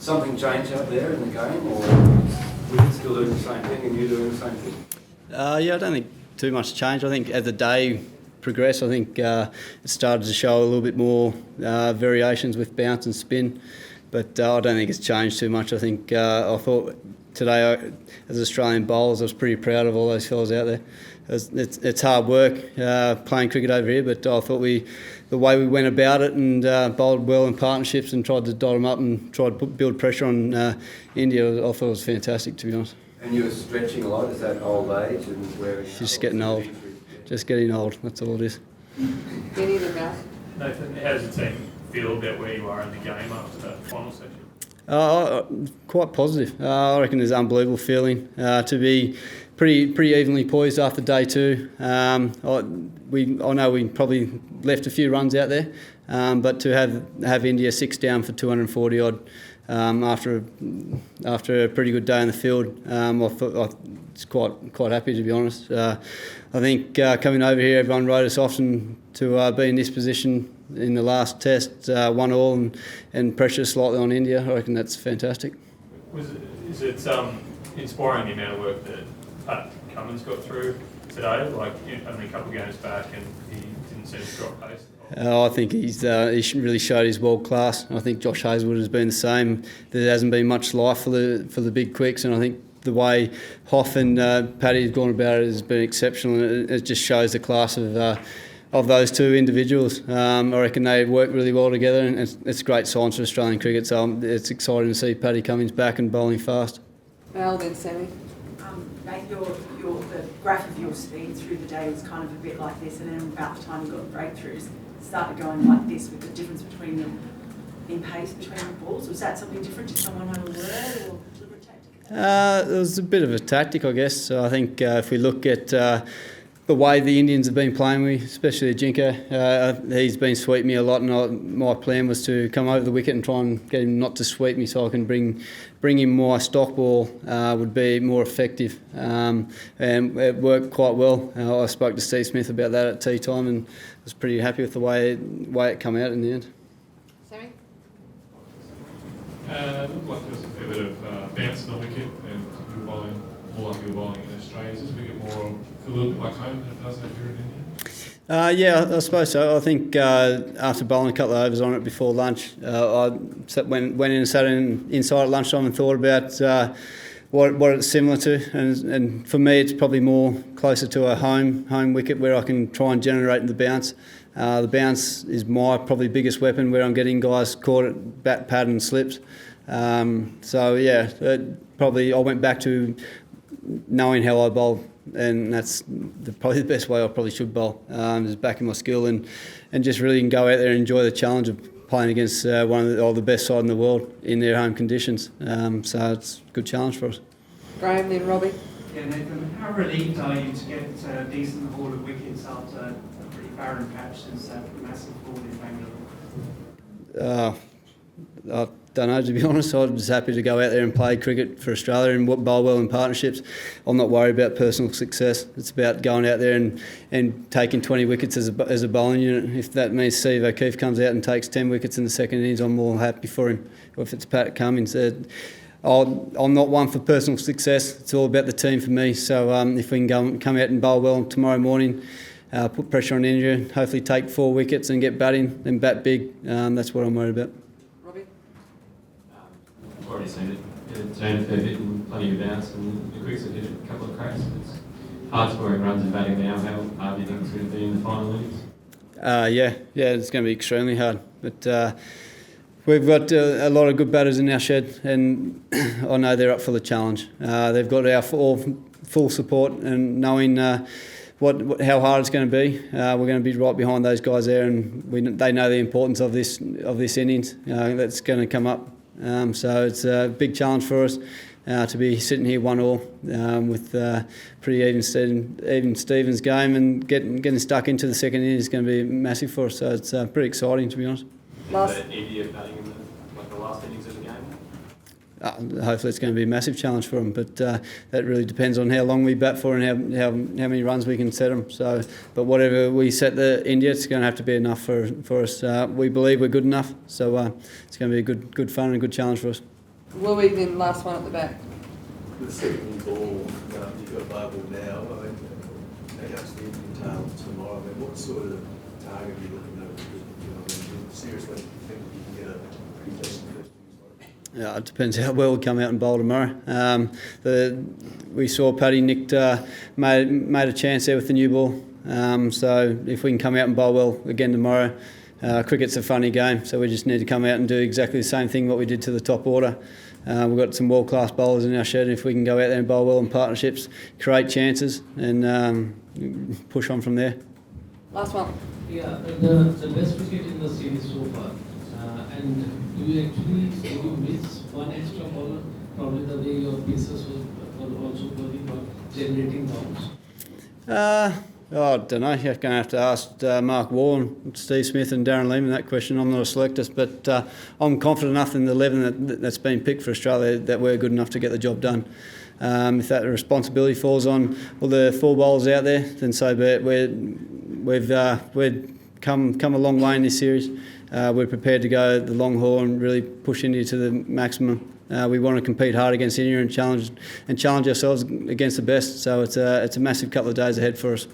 something change up there in the game, or we're still doing the same thing and you doing the same thing? Yeah, I don't think too much change. I think as the day progressed, I think it started to show a little bit more variations with bounce and spin, but I don't think it's changed too much. I think I thought today, as Australian bowlers, I was pretty proud of all those fellas out there. It's hard work playing cricket over here, but I thought the way we went about it and bowled well in partnerships and tried to dot them up and tried to build pressure on India, I thought it was fantastic, to be honest. And you were stretching a lot. Is that old age and wearing? Just getting old. Just getting old. That's all it is. Any other mouth? Nathan, how does the team feel about where you are in the game after that final section? Quite positive. I reckon there's an unbelievable feeling to be pretty evenly poised after day two. I know we probably left a few runs out there, but to have India 6 down for 240 odd after a pretty good day in the field, I was quite happy, to be honest. I think coming over here, everyone wrote us off to be in this position in the last test, 1-1 and pressure slightly on India. I reckon that's fantastic. Is it inspiring the amount of work that Pat Cummins got through today? Like only a couple of games back, and he didn't seem to drop pace. I think he really showed his world class. I think Josh Hazlewood has been the same. There hasn't been much life for the big quicks, and I think the way Hoff and Paddy have gone about it has been exceptional. It just shows the class of those two individuals. I reckon they work really well together, and it's great signs for Australian cricket. So it's exciting to see Paddy Cummins back and bowling fast. Well then, Sammy. Mate, the graph of your speed through the day was kind of a bit like this, and then about the time you got breakthroughs, it started going like this with the difference between in pace between the balls. Was that something different? Did someone have a word or deliberate tactic? It was a bit of a tactic, I guess. So I think if we look at the way the Indians have been playing me, especially Ajinka, he's been sweeping me a lot, and my plan was to come over the wicket and try and get him not to sweep me, so I can bring him my stock ball would be more effective, and it worked quite well. I spoke to Steve Smith about that at tea time and was pretty happy with the way it came out in the end. Sammy? It looked like there was a fair bit of bounce on the wicket, and you were bowling more like you were bowling in Australia. Does this make it more a little bit like home than it does over here in India? Yeah, I suppose so. I think after bowling a couple of overs on it before lunch, I went in and sat inside at lunchtime and thought about what it's similar to. And for me, it's probably more closer to a home wicket where I can try and generate the bounce. The bounce is my probably biggest weapon, where I'm getting guys caught at bat, pad and slips. So yeah, probably I went back to knowing how I bowl, and that's probably the best way I probably should bowl, is backing my skill and just really go out there and enjoy the challenge of playing against one of the best side in the world in their home conditions. So it's a good challenge for us. Graham, then Robbie. Yeah, Nathan, how relieved are you to get decent haul of wickets after a pretty barren patch since that massive fall in Bangalore? I don't know, to be honest. I was happy to go out there and play cricket for Australia and bowl well in partnerships. I'm not worried about personal success. It's about going out there and taking 20 wickets as a bowling unit. If that means Steve O'Keefe comes out and takes 10 wickets in the second innings, I'm more happy for him. Or if it's Pat Cummins, I'm not one for personal success. It's all about the team for me. So if we can come out and bowl well tomorrow morning, put pressure on India, hopefully take 4 wickets and get batting and bat big, that's what I'm worried about. I've already seen it. It's turned a fair bit and plenty of bounce, and the quicks have hit a couple of cracks. It's hard scoring runs and batting now. How hard do you think it's going to be in the final innings? Yeah, it's going to be extremely hard. But we've got a lot of good batters in our shed, and I know they're up for the challenge. They've got our full support, and knowing how hard it's going to be, we're going to be right behind those guys there, and they know the importance of this innings that's going to come up. So it's a big challenge for us to be sitting here 1-1 with pretty even Stevens game, and getting stuck into the second innings is going to be massive for us. So it's pretty exciting, to be honest. India batting in the last innings of the game? Hopefully it's going to be a massive challenge for them, but that really depends on how long we bat for and how many runs we can set them. So, but whatever we set the India, it's going to have to be enough for us. We believe we're good enough, so it's going to be a good fun and a good challenge for us. Louis, then last one at the back. The second ball, you've got a barbell now, I mean, perhaps the Indian tail tomorrow, I mean, what sort of target are you looking at? You know, I mean, seriously, think you can get a pretty decent first innings? Yeah, it depends how well we come out and bowl tomorrow. We saw Paddy nicked, made a chance there with the new ball. So if we can come out and bowl well again tomorrow, cricket's a funny game, so we just need to come out and do exactly the same thing what we did to the top order. We've got some world-class bowlers in our shed. If we can go out there and bowl well in partnerships, create chances and push on from there. Last one. Yeah, the best wicket in the series so far. And do you miss one extra bowler? Probably the way your pieces were also going for generating bounce. I don't know. You're going to have to ask Mark Warren, Steve Smith and Darren Lehman that question. I'm not a selector, but I'm confident enough in the 11 that's been picked for Australia that we're good enough to get the job done. If that responsibility falls on all the 4 bowlers out there, then so be it. We've come a long way in this series. We're prepared to go the long haul and really push India to the maximum. We want to compete hard against India and challenge ourselves against the best. So it's a massive couple of days ahead for us.